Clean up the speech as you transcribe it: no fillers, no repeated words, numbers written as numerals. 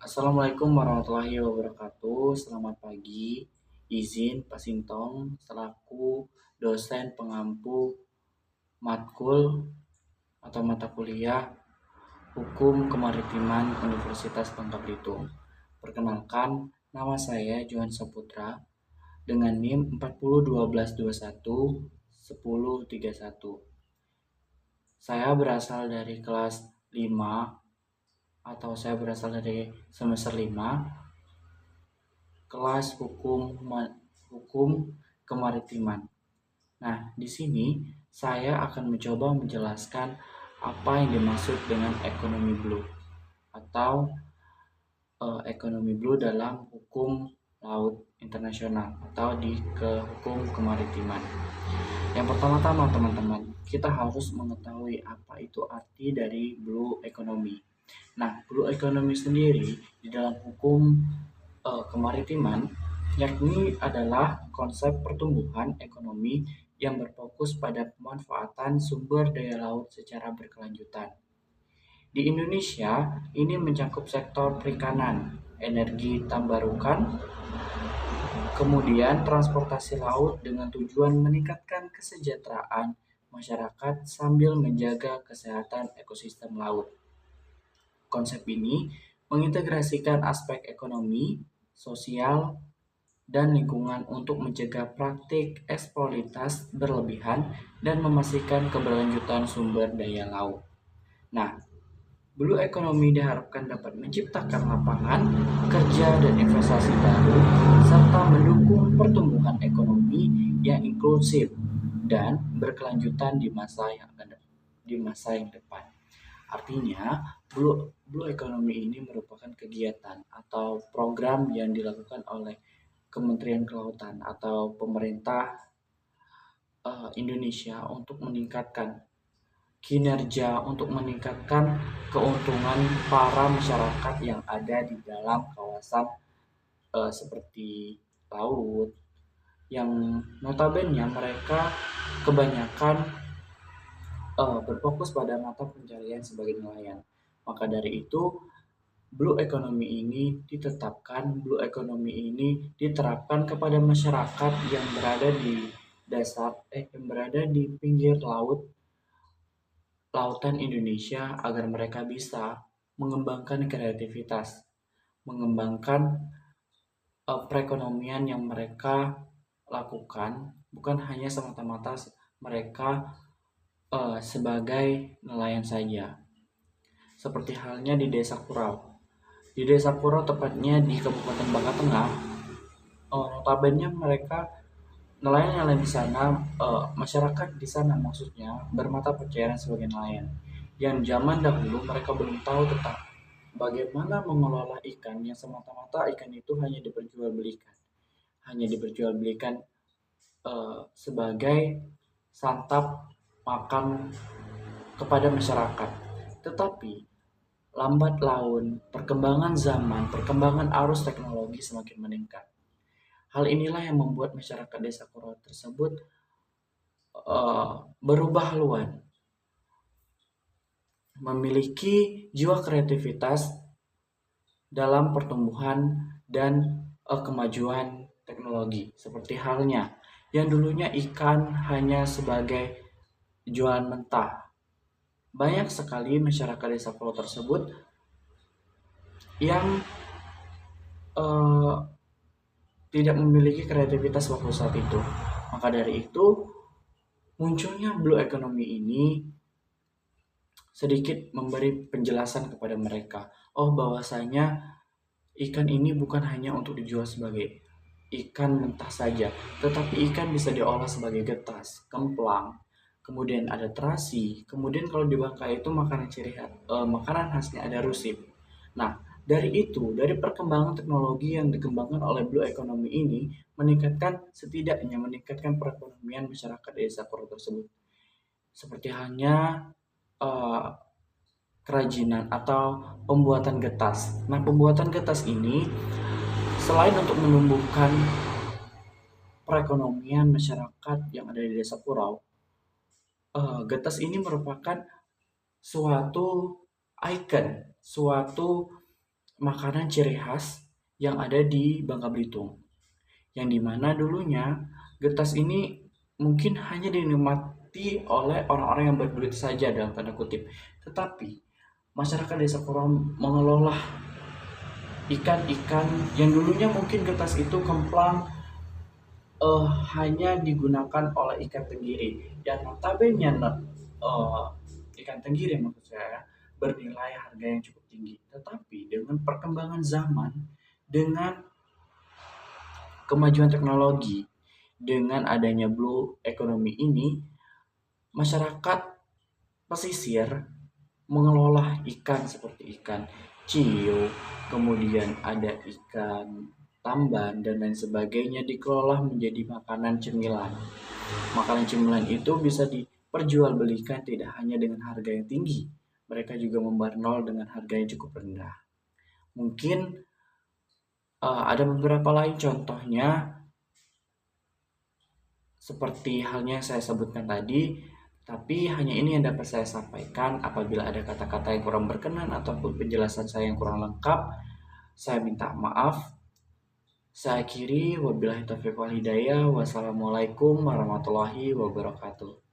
Assalamualaikum warahmatullahi wabarakatuh. Selamat pagi. Izin Pak Sintong selaku dosen pengampu matkul atau mata kuliah Hukum Kemaritiman Universitas Bangka Belitung. Perkenalkan, nama saya Johan Saputra dengan NIM 4012211031. Saya berasal dari kelas 5 atau saya berasal dari semester 5 kelas hukum kemaritiman. Nah, di sini saya akan mencoba menjelaskan apa yang dimaksud dengan ekonomi blue atau ekonomi blue dalam hukum laut internasional atau di hukum kemaritiman. Yang pertama-tama teman-teman, kita harus mengetahui apa itu arti dari blue economy. Nah, blue economy sendiri di dalam hukum kemaritiman yakni adalah konsep pertumbuhan ekonomi yang berfokus pada pemanfaatan sumber daya laut secara berkelanjutan. Di Indonesia, ini mencakup sektor perikanan, energi tambarukan, kemudian transportasi laut dengan tujuan meningkatkan kesejahteraan masyarakat sambil menjaga kesehatan ekosistem laut. Konsep ini mengintegrasikan aspek ekonomi, sosial, dan lingkungan untuk mencegah praktik eksploitasi berlebihan dan memastikan keberlanjutan sumber daya laut. Nah, blue economy diharapkan dapat menciptakan lapangan kerja dan investasi baru serta mendukung pertumbuhan ekonomi yang inklusif dan berkelanjutan di masa yang depan. Artinya, blue economy ini merupakan kegiatan atau program yang dilakukan oleh Kementerian Kelautan atau pemerintah Indonesia untuk meningkatkan kinerja, untuk meningkatkan keuntungan para masyarakat yang ada di dalam kawasan seperti laut, yang notabene mereka kebanyakan berfokus pada mata pencarian sebagai nelayan. Maka dari itu, blue economy ini ditetapkan, blue economy ini diterapkan kepada masyarakat yang berada di yang berada di pinggir lautan Indonesia agar mereka bisa mengembangkan kreativitas, mengembangkan perekonomian yang mereka lakukan, bukan hanya semata-mata mereka sebagai nelayan saja. Seperti halnya di Desa Kurau. Di Desa Kurau tepatnya di Kabupaten Bangka Tengah, notabene mereka nelayan-nelayan di sana, masyarakat di sana maksudnya bermata pencarian sebagai nelayan. Yang zaman dahulu mereka belum tahu tentang bagaimana mengelola ikan yang semata-mata ikan itu hanya diperjualbelikan sebagai santap makan kepada masyarakat. Tetapi lambat laun, perkembangan zaman, perkembangan arus teknologi semakin meningkat. Hal inilah yang membuat masyarakat Desa Kurau tersebut berubah haluan, memiliki jiwa kreativitas dalam pertumbuhan dan kemajuan teknologi. Seperti halnya yang dulunya ikan hanya sebagai jualan mentah. Banyak sekali masyarakat Desa Kurau tersebut yang tidak memiliki kreativitas waktu saat itu. Maka dari itu, munculnya blue economy ini sedikit memberi penjelasan kepada mereka. Oh, bahwasanya ikan ini bukan hanya untuk dijual sebagai ikan mentah saja, tetapi ikan bisa diolah sebagai getas, kemplang, kemudian ada terasi, kemudian kalau di Bangka itu makanan khasnya ada rusip. Nah, dari perkembangan teknologi yang dikembangkan oleh blue economy ini setidaknya meningkatkan perekonomian masyarakat desa Kurau tersebut. Seperti halnya kerajinan atau pembuatan getas. Nah, pembuatan getas ini selain untuk menumbuhkan perekonomian masyarakat yang ada di Desa Kurau, getas ini merupakan suatu ikon, suatu makanan ciri khas yang ada di Bangka Belitung. Yang dimana dulunya getas ini mungkin hanya dinikmati oleh orang-orang yang berduit saja dalam tanda kutip. Tetapi masyarakat desa Kurang mengelola ikan-ikan yang dulunya mungkin getas itu kemplang hanya digunakan oleh ikan tenggiri dan notabene ikan tenggiri maksud saya bernilai harga yang cukup tinggi. Tetapi dengan perkembangan zaman, dengan kemajuan teknologi, dengan adanya blue economy ini, masyarakat pesisir mengelola ikan seperti ikan ciu, kemudian ada ikan tamban dan lain sebagainya dikelola menjadi makanan cemilan. Makanan cemilan itu bisa diperjualbelikan tidak hanya dengan harga yang tinggi, mereka juga membanderol dengan harga yang cukup rendah. Mungkin ada beberapa lain contohnya seperti halnya yang saya sebutkan tadi, tapi hanya ini yang dapat saya sampaikan. Apabila ada kata-kata yang kurang berkenan ataupun penjelasan saya yang kurang lengkap, saya minta maaf. Saya akhiri, wabillahi taufiq wal hidayah. Wassalamualaikum warahmatullahi wabarakatuh.